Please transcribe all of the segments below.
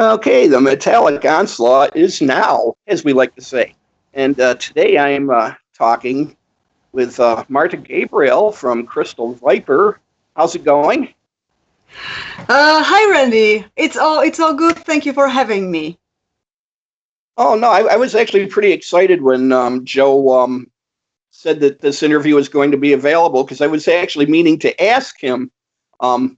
Okay, the metallic onslaught is now, as we like to say. And today I am talking with Marta Gabriel from Crystal Viper. How's it going? Hi, Randy. It's all good. Thank you for having me. Oh, no, I was actually pretty excited when Joe said that this interview was going to be available, because I was actually meaning to ask him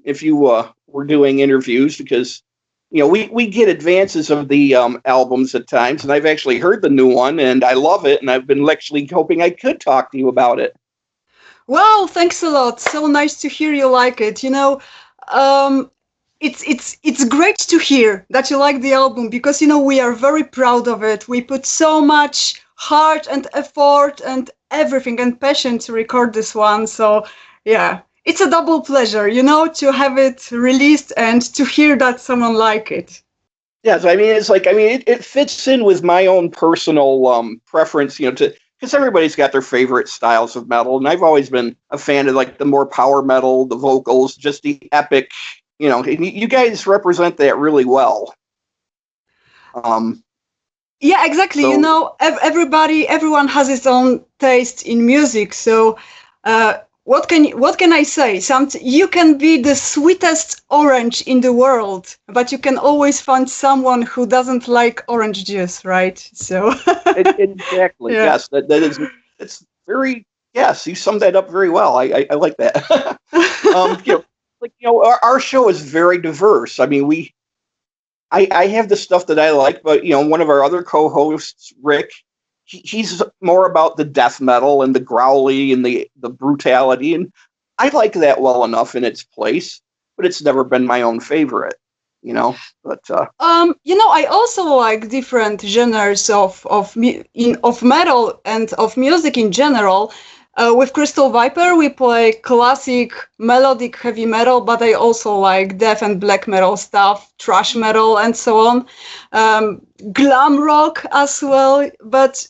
if you were doing interviews, because we get advances of the albums at times, and I've actually heard the new one, and I love it, and I've been actually hoping I could talk to you about it. Well, thanks a lot. So nice to hear you like it. It's great to hear that you like the album, because we are very proud of it. We put so much heart and effort and everything and passion to record this one. So yeah, it's a double pleasure, to have it released and to hear that someone like it. Yes, it fits in with my own personal preference, because everybody's got their favorite styles of metal, and I've always been a fan of the more power metal, the vocals, just the epic. You guys represent that really well. Yeah, exactly. So, everyone has its own taste in music. So, what can I say? You can be the sweetest orange in the world, but you can always find someone who doesn't like orange juice, right? So exactly. Yeah. Yes, it's very, yes. You summed that up very well. I like that. Our show is very diverse. I mean, I have the stuff that I like, but one of our other co-hosts, Rick, he's more about the death metal and the growly and the brutality, and I like that well enough in its place, but it's never been my own favorite, But I also like different genres of metal and of music in general. With Crystal Viper, we play classic melodic heavy metal, but I also like death and black metal stuff, thrash metal, and so on. Glam rock as well, but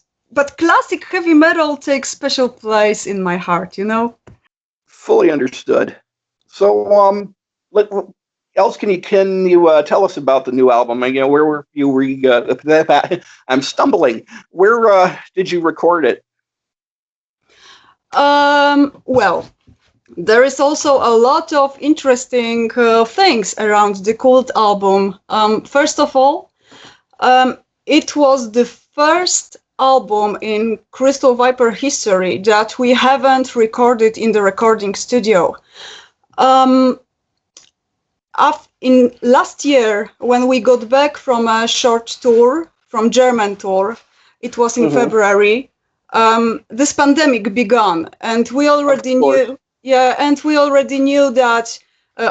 classic heavy metal takes special place in my heart, Fully understood. So, what else can you tell us about the new album? Where were you? I'm stumbling. Where did you record it? Well, there is also a lot of interesting things around the Cult album. First of all, it was the first album in Crystal Viper history that we haven't recorded in the recording studio. In last year, when we got back from a short tour, from German tour, it was in February. This pandemic began, and we already knew. Yeah, and we already knew that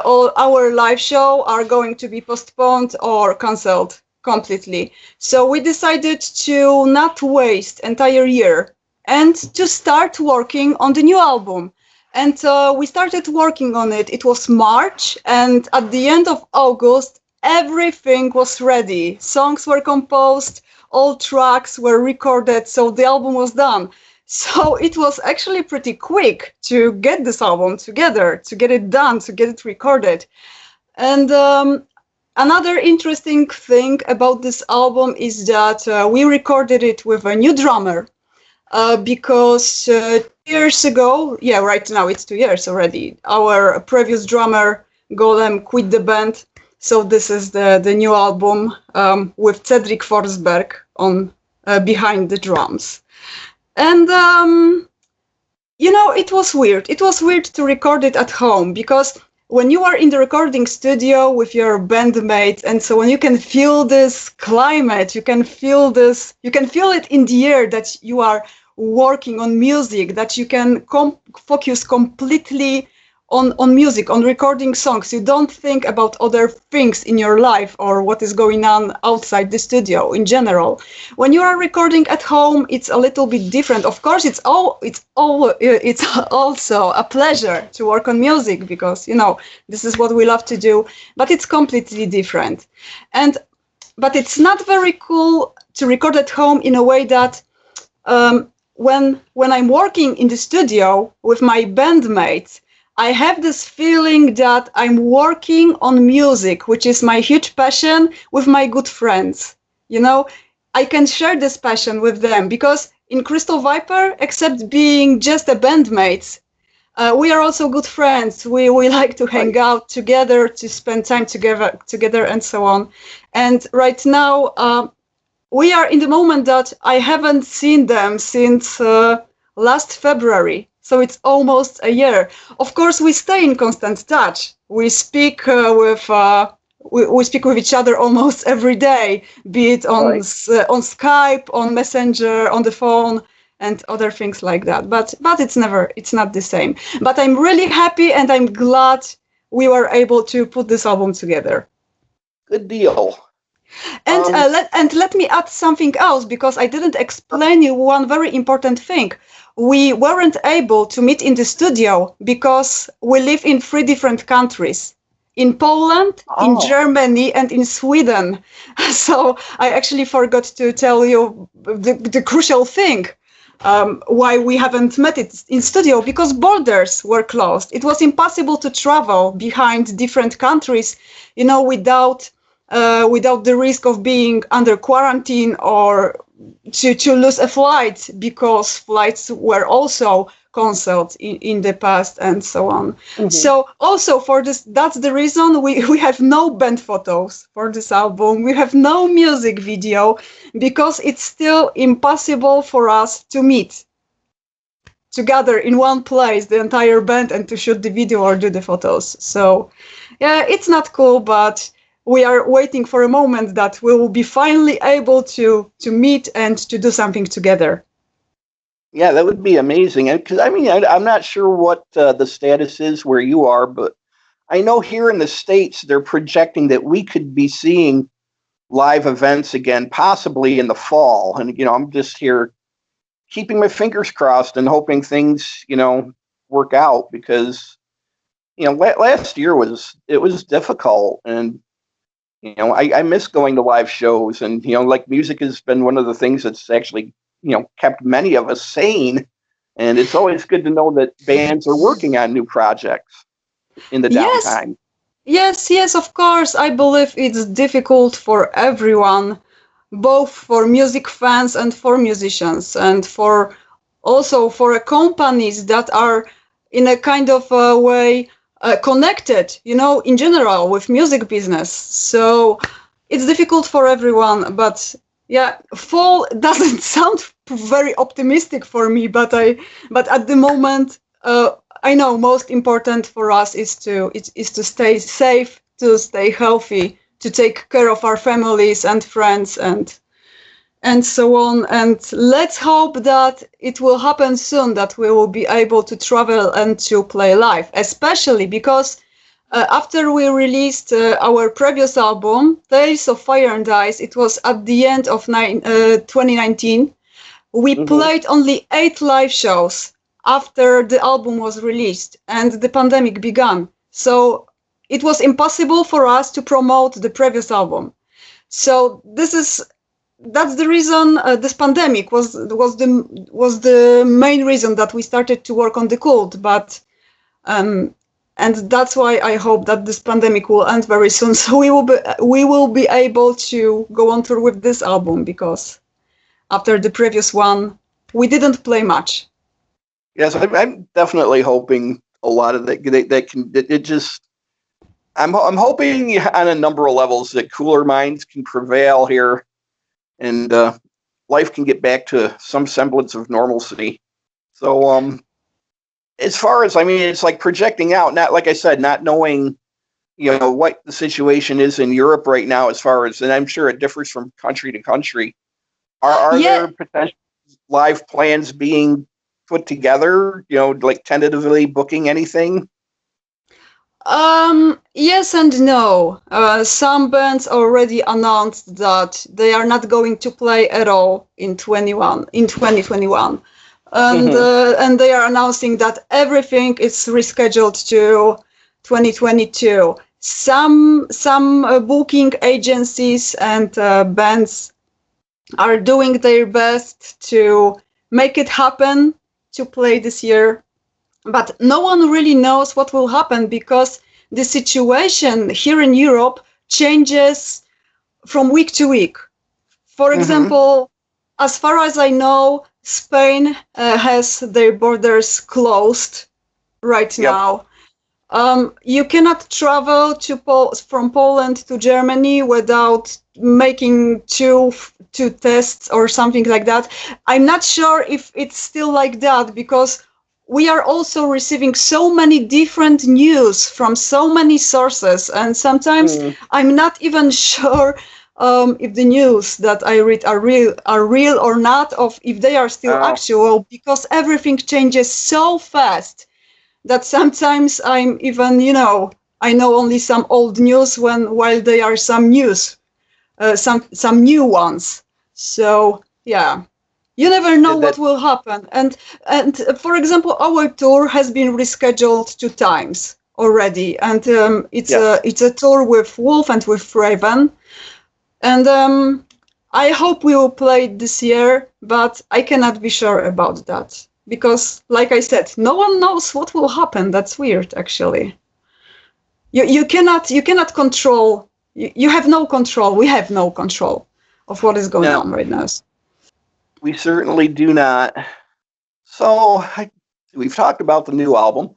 all our live show are going to be postponed or cancelled completely. So we decided to not waste entire year and to start working on the new album. And we started working on it. It was March, and at the end of August, everything was ready. Songs were composed, all tracks were recorded, so the album was done. So it was actually pretty quick to get this album together, to get it done, to get it recorded. And another interesting thing about this album is that we recorded it with a new drummer, because 2 years ago, right now it's 2 years already, our previous drummer, Golem, quit the band. So this is the new album with Cedric Forsberg on behind the drums. And, it was weird. It was weird to record it at home, because when you are in the recording studio with your bandmates, and so when you can feel this climate, you can feel it in the air that you are working on music, that you can focus completely on music, on recording songs. You don't think about other things in your life or what is going on outside the studio in general. When you are recording at home, it's a little bit different. Of course, it's also a pleasure to work on music, because this is what we love to do. But it's completely different, but it's not very cool to record at home in a way that when I'm working in the studio with my bandmates, I have this feeling that I'm working on music, which is my huge passion, with my good friends. You know, I can share this passion with them because in Crystal Viper, except being just a bandmates, we are also good friends. We like to hang out together, to spend time together, and so on. And right now, we are in the moment that I haven't seen them since last February. So it's almost a year. Of course, we stay in constant touch. We speak we speak with each other almost every day, be it on Skype, on Messenger, on the phone, and other things like that. But it's not the same. But I'm really happy and I'm glad we were able to put this album together. Good deal. And let me add something else, because I didn't explain you one very important thing. We weren't able to meet in the studio because we live in 3 different countries. In Poland, in Germany, and in Sweden. So I actually forgot to tell you the crucial thing. Why we haven't met it in studio, because borders were closed. It was impossible to travel behind different countries, without the risk of being under quarantine or to lose a flight, because flights were also canceled in the past and so on. Mm-hmm. So also for this, that's the reason we have no band photos for this album. We have no music video, because it's still impossible for us to meet together in one place, the entire band, and to shoot the video or do the photos. So yeah, it's not cool, but we are waiting for a moment that we will be finally able to meet and to do something together. Yeah, that would be amazing. Because I'm not sure what the status is where you are, but I know here in the States they're projecting that we could be seeing live events again, possibly in the fall. And I'm just here keeping my fingers crossed and hoping things work out, because last year was difficult, and I miss going to live shows, and like music has been one of the things that's actually kept many of us sane, and it's always good to know that bands are working on new projects in the downtime. Yes, of course. I believe it's difficult for everyone, both for music fans and for musicians, and also for companies that are in a kind of a way connected, in general with music business. So it's difficult for everyone, but yeah, fall doesn't sound very optimistic for me, but at the moment, I know most important for us is to stay safe, to stay healthy, to take care of our families and friends and so on. And let's hope that it will happen soon, that we will be able to travel and to play live, especially because after we released our previous album, Tales of Fire and Ice, it was at the end of 2019. We played only 8 live shows after the album was released and the pandemic began. So it was impossible for us to promote the previous album. So that's the reason this pandemic was the main reason that we started to work on the Cult. But and that's why I hope that this pandemic will end very soon, so we will be able to go on tour with this album, because after the previous one we didn't play much. Yes, I'm definitely hoping a lot of that can. It just, I'm hoping on a number of levels that cooler minds can prevail here, and life can get back to some semblance of normalcy. So as far as, it's like projecting out, not, like I said, not knowing, what the situation is in Europe right now, as far as, and I'm sure it differs from country to country. Are there potential live plans being put together, like tentatively booking anything? Yes and no. Some bands already announced that they are not going to play at all in 2021. And they are announcing that everything is rescheduled to 2022. Some booking agencies and bands are doing their best to make it happen, to play this year. But no one really knows what will happen because the situation here in Europe changes from week to week. For example, as far as I know, Spain has their borders closed right now. You cannot travel from Poland to Germany without making two tests or something like that. I'm not sure if it's still like that because we are also receiving so many different news from so many sources, and sometimes I'm not even sure if the news that I read are real or not, or if they are still actual, because everything changes so fast that sometimes I'm even, I know only some old news while there are some news, some new ones. So yeah, you never know what will happen. And for example, our tour has been rescheduled 2 times already, and it's a tour with Wolf and with Raven, and I hope we will play it this year, but I cannot be sure about that. Because, like I said, no one knows what will happen. That's weird, actually. You cannot control. You have no control. We have no control of what is going on right now. We certainly do not. So we've talked about the new album.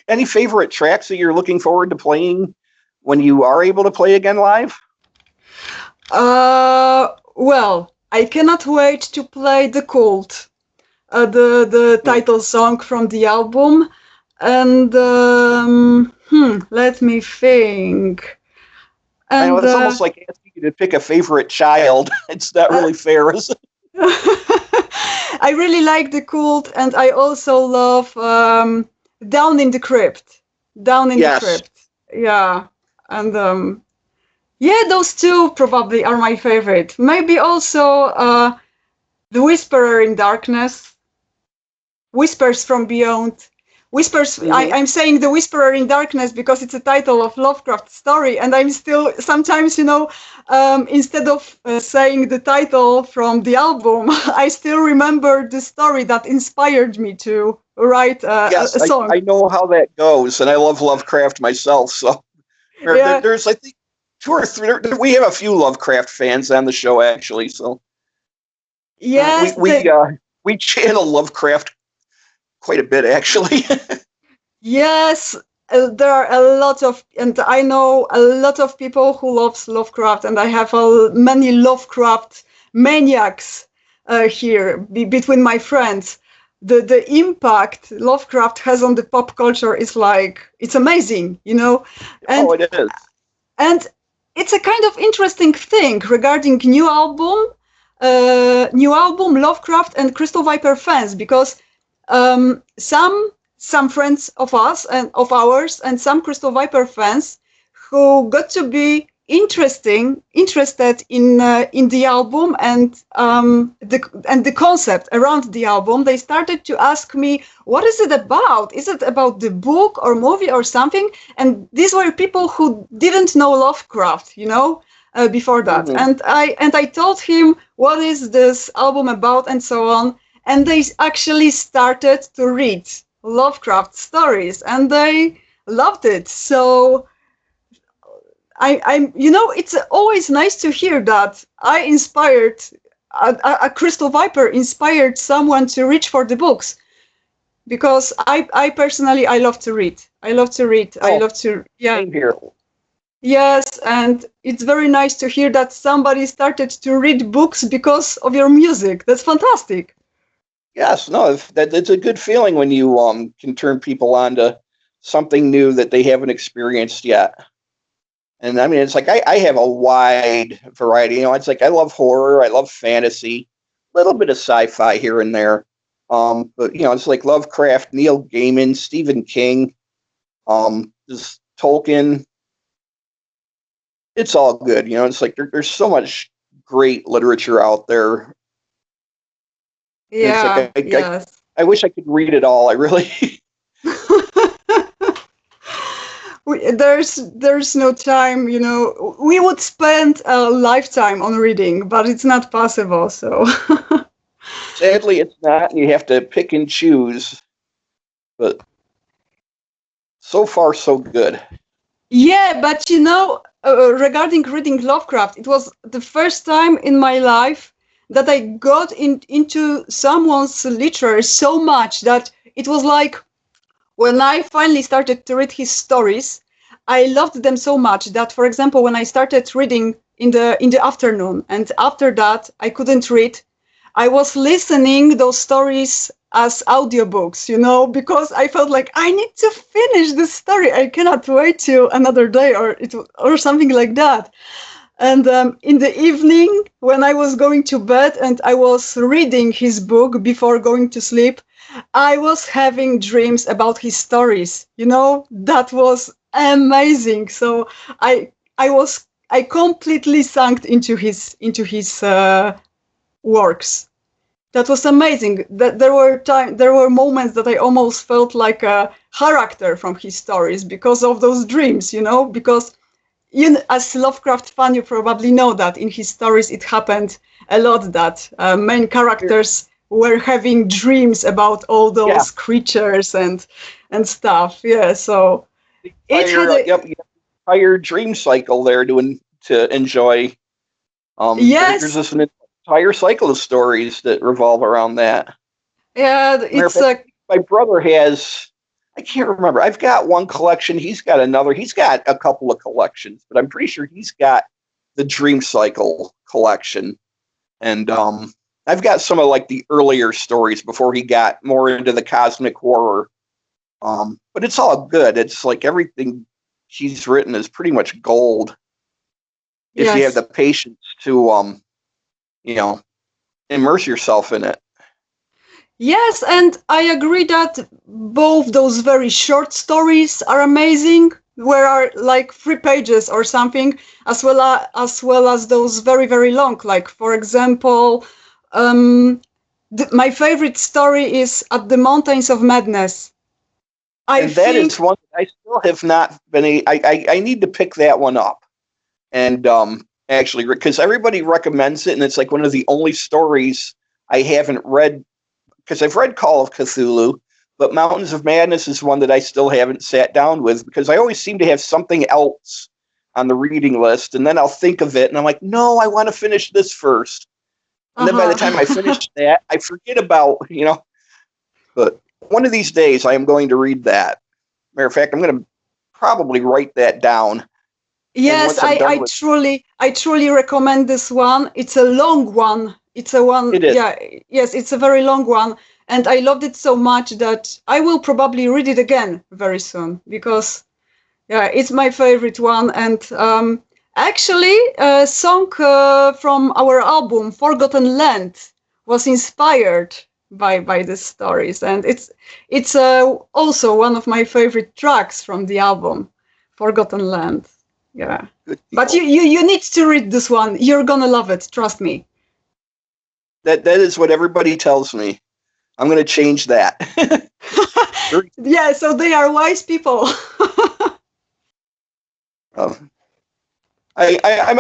Any favorite tracks that you're looking forward to playing when you are able to play again live? Well, I cannot wait to play The Cult. The title song from the album, and let me think. And I know it's almost like asking you to pick a favorite child. It's not really fair, is it? I really like The Cult, and I also love Down in the Crypt. The Crypt. Yeah, and those two probably are my favorite. Maybe also The Whisperer in Darkness. Whispers from Beyond. Whispers. I'm saying The Whisperer in Darkness because it's a title of Lovecraft story, and I'm still sometimes, instead of saying the title from the album, I still remember the story that inspired me to write a song. I know how that goes, and I love Lovecraft myself. So there's, I think, 2 or 3. We have a few Lovecraft fans on the show, actually. So yes, we channel Lovecraft quite a bit, actually. Yes, there are a lot of, and I know a lot of people who loves Lovecraft, and I have many Lovecraft maniacs here between my friends. The impact Lovecraft has on the pop culture is it's amazing, And, it is. And it's a kind of interesting thing regarding new album, Lovecraft and Crystal Viper fans, because some friends of us and of ours and some Crystal Viper fans who got to be interested in the album and the concept around the album, they started to ask me, what is it about? Is it about the book or movie or something? And these were people who didn't know Lovecraft, before that. And I told him, what is this album about, and so on. And they actually started to read Lovecraft stories, and they loved it. So it's always nice to hear that I inspired a Crystal Viper inspired someone to reach for the books, because I personally love to read. I love to Same here. Yes, and it's very nice to hear that somebody started to read books because of your music. That's fantastic. Yes, no, it's a good feeling when you can turn people on to something new that they haven't experienced yet. And I mean, it's like I have a wide variety. It's like I love horror, I love fantasy, a little bit of sci-fi here and there. But it's like Lovecraft, Neil Gaiman, Stephen King, just Tolkien. It's all good. It's like there's so much great literature out there. Yeah, yes. I wish I could read it all. I really. There's no time. We would spend a lifetime on reading, but it's not possible. So. Sadly, it's not. You have to pick and choose. but so far so good. Yeah, but you know, regarding reading Lovecraft, it was the first time in my life that I got into someone's literature so much that it was like when I finally started to read his stories, I loved them so much that, for example, when I started reading in the afternoon, and after that I couldn't read, I was listening those stories as audiobooks, you know, because I felt like I need to finish this story. I cannot wait till another day or something like that. And in the evening, when I was going to bed and I was reading his book before going to sleep, I was having dreams about his stories. You know, that was amazing. So I completely sunk into his works. That was amazing. That there were moments that I almost felt like a character from his stories because of those dreams, you know, because as Lovecraft fan, you probably know that in his stories it happened a lot that main characters were having dreams about all those creatures and stuff. Yeah, so it had entire dream cycle there to enjoy. There's this entire cycle of stories that revolve around that. Yeah, it's my brother has. I can't remember. I've got one collection. He's got another. He's got a couple of collections, but I'm pretty sure he's got the Dream Cycle collection. And I've got some of like the earlier stories before he got more into the cosmic horror. But it's all good. It's like everything he's written is pretty much gold. If you have the patience to, immerse yourself in it. Yes, and I agree that both those very short stories are amazing, where are like 3 pages or something, as well as those very, very long. Like, for example, my favorite story is At the Mountains of Madness. That is one that I still have not been. I need to pick that one up, and actually, because everybody recommends it, and it's like one of the only stories I haven't read. Because I've read Call of Cthulhu, but Mountains of Madness is one that I still haven't sat down with because I always seem to have something else on the reading list, and then I'll think of it, and I'm like, no, I want to finish this first. And then by the time I finish that, I forget about, But one of these days, I am going to read that. Matter of fact, I'm going to probably write that down. Yes, I truly recommend this one. It's a long one. It's a one. It is. Yeah, yes, it's a very long one, and I loved it so much that I will probably read it again very soon because, yeah, it's my favorite one. And actually, a song from our album Forgotten Land was inspired by these stories, and it's also one of my favorite tracks from the album Forgotten Land. Yeah, but you need to read this one. You're gonna love it. Trust me. That is what everybody tells me. I'm going to change that. Yeah, so they are wise people. I'm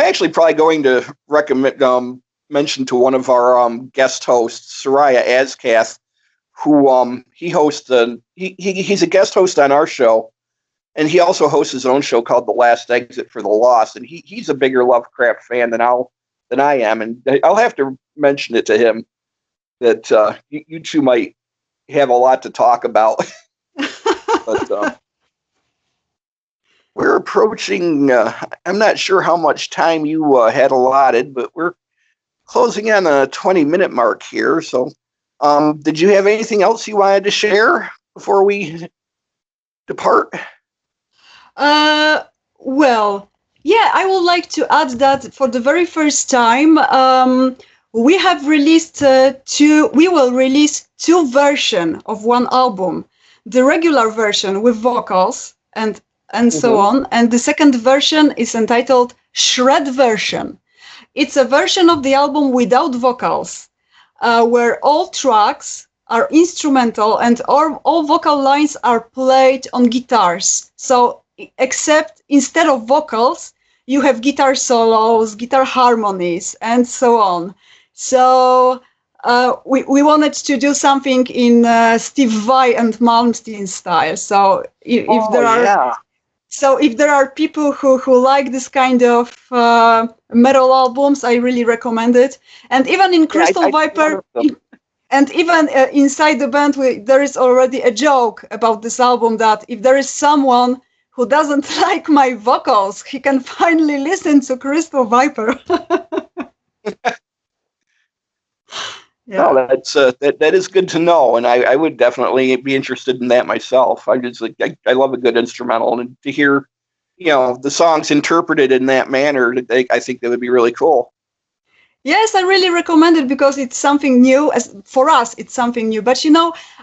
actually probably going to recommend mention to one of our guest hosts, Soraya Azkath, who he hosts. He's a guest host on our show, and he also hosts his own show called The Last Exit for the Lost. And he's a bigger Lovecraft fan than I am, and I'll have to mention it to him that you two might have a lot to talk about. But we're approaching. I'm not sure how much time you had allotted, but we're closing on a 20-minute mark here. So, did you have anything else you wanted to share before we depart? Well. Yeah, I would like to add that for the very first time, we will release 2 versions of one album. The regular version with vocals and so on, and the second version is entitled Shred Version. It's a version of the album without vocals, where all tracks are instrumental and all vocal lines are played on guitars. So except instead of vocals, you have guitar solos, guitar harmonies, and so on. So we wanted to do something in Steve Vai and Malmsteen style. So if there are people who like this kind of metal albums, I really recommend it. And even in Crystal Viper, and even inside the band, there is already a joke about this album that if there is someone who doesn't like my vocals, he can finally listen to Crystal Viper. Yeah. No, that's that is good to know, and I would definitely be interested in that myself. I just I love a good instrumental, and to hear, the songs interpreted in that manner, I think that would be really cool. Yes, I really recommend it because it's something new. As for us, it's something new. But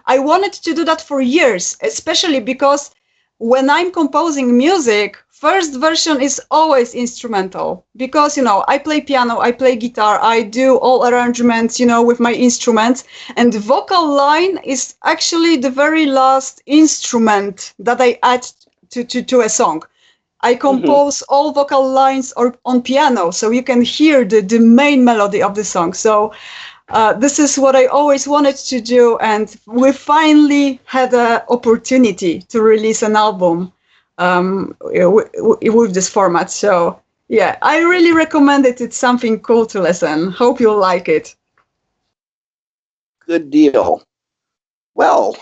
I wanted to do that for years, especially because when I'm composing music, first version is always instrumental because, I play piano, I play guitar, I do all arrangements, with my instruments. And the vocal line is actually the very last instrument that I add to a song. I compose all vocal lines on piano, so you can hear the main melody of the song. So this is what I always wanted to do, and we finally had an opportunity to release an album with this format. So yeah, I really recommend it. It's something cool to listen. Hope you'll like it. Good deal. Well,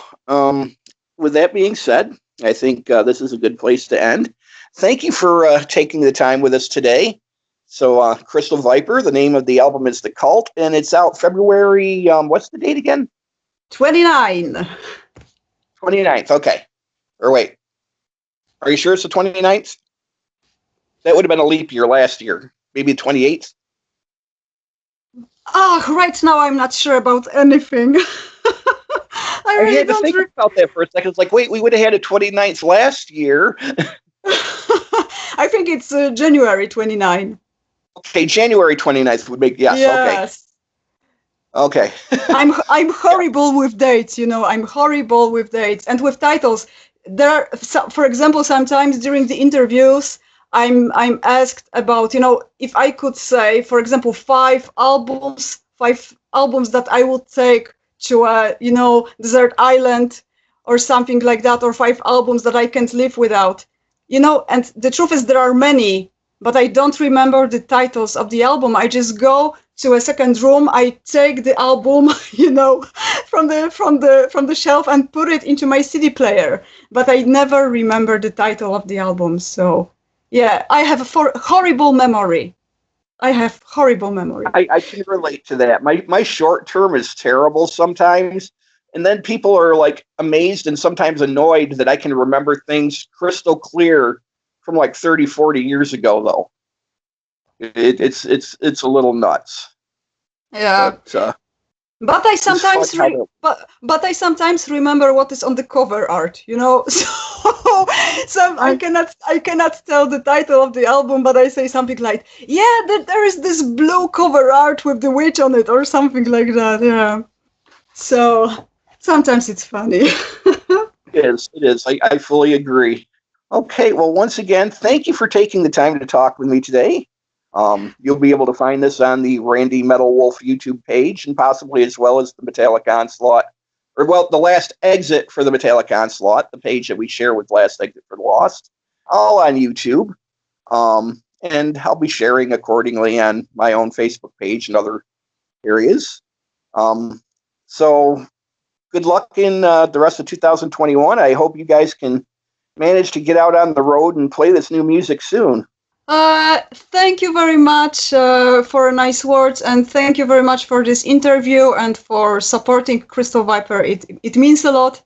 with that being said, I think this is a good place to end. Thank you for taking the time with us today. So Crystal Viper, the name of the album is The Cult, and it's out February, what's the date again? 29th. 29th, okay. Or wait, are you sure it's the 29th? That would have been a leap year last year. Maybe 28th? Right now I'm not sure about anything. I really had to think about that for a second. It's like, wait, we would have had a 29th last year. I think it's January 29. Okay, January 29th would make, yes. Okay. I'm horrible with dates, I'm horrible with dates and with titles. For example, sometimes during the interviews, I'm asked about, if I could say, for example, 5 albums that I would take to a, desert island or something like that, or 5 albums that I can't live without. And the truth is there are many, but I don't remember the titles of the album. I just go to a second room, I take the album, from the shelf and put it into my CD player. But I never remember the title of the album. So yeah, I have a horrible memory. I can relate to that. My short term is terrible sometimes. And then people are like amazed and sometimes annoyed that I can remember things crystal clear from like 30, 40 years ago, though. It's a little nuts. Yeah. But I sometimes but I sometimes remember what is on the cover art, So I cannot tell the title of the album, but I say something like, there is this blue cover art with the witch on it or something like that. Yeah. So sometimes it's funny. It is. I fully agree. Okay, well, once again, thank you for taking the time to talk with me today. You'll be able to find this on the Randy Metalwulf YouTube page, and possibly as well as the Metallic Onslaught, the Last Exit for the Metallic Onslaught, the page that we share with Last Exit for the Lost, all on YouTube. And I'll be sharing accordingly on my own Facebook page and other areas. So good luck in the rest of 2021. I hope you guys can manage to get out on the road and play this new music soon. Thank you very much for nice words, and thank you very much for this interview and for supporting Crystal Viper. It means a lot,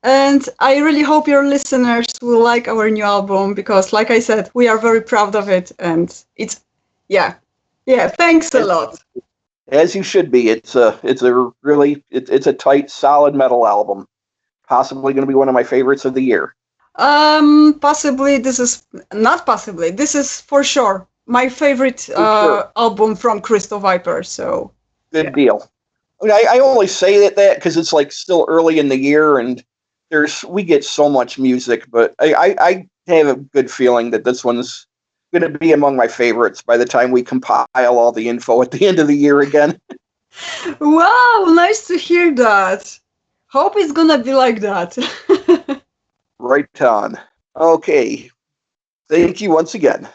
and I really hope your listeners will like our new album because, like I said, we are very proud of it, and it's thanks a lot. As you should be. It's a tight, solid metal album. Possibly going to be one of my favorites of the year. This is for sure my favorite album from Crystal Viper. So good deal. I only say that because it's like still early in the year and we get so much music, but I have a good feeling that this one's going to be among my favorites by the time we compile all the info at the end of the year again. Wow, nice to hear that. Hope it's gonna be like that. Right on. Okay. Thank you once again.